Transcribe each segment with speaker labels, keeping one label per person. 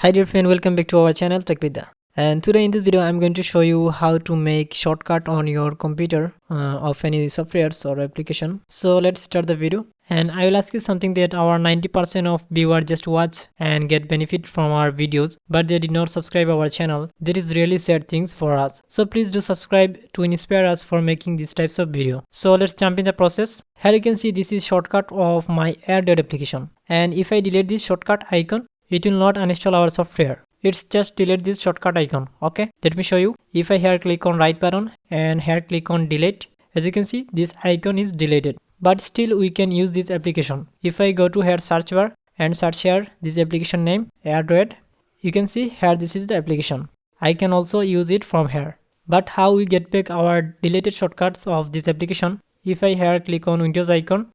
Speaker 1: Hi dear friend, welcome back to our channel Tech Bidda. And today in this video I'm going to show you how to make shortcut on your computer of any softwares or application. So let's start the video, and I will ask you something that our 90% of viewers just watch and get benefit from our videos, but they did not subscribe our channel. That is really sad things for us. So please do subscribe to inspire us for making these types of video. So let's jump in the process. Here you can see this is shortcut of my AirDot application, and if I delete this shortcut icon, it will not uninstall our software. It's just delete this shortcut icon. Okay, let me show you. If I here click on right button and here click on delete, as you can see this icon is deleted, but still we can use this application. If I go to here search bar and search here this application name AirDot, you can see here this is the application. I can also use it from here. But how we get back our deleted shortcuts of this application? If I here click on Windows icon,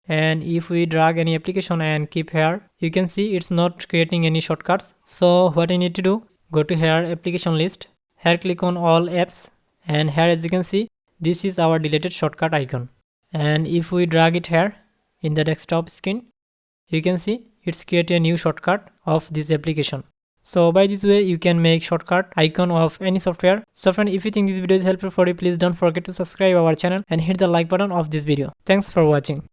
Speaker 1: and if we drag any application and keep here, you can see it's not creating any shortcuts. So what I need to do, go to here application list, here click on all apps, and here as you can see this is our deleted shortcut icon. And if we drag it here in the desktop screen, you can see it's created a new shortcut of this application. So by this way you can make shortcut icon of any software. So friend, if you think this video is helpful for you, please don't forget to subscribe our channel and hit the like button of this video. Thanks for watching.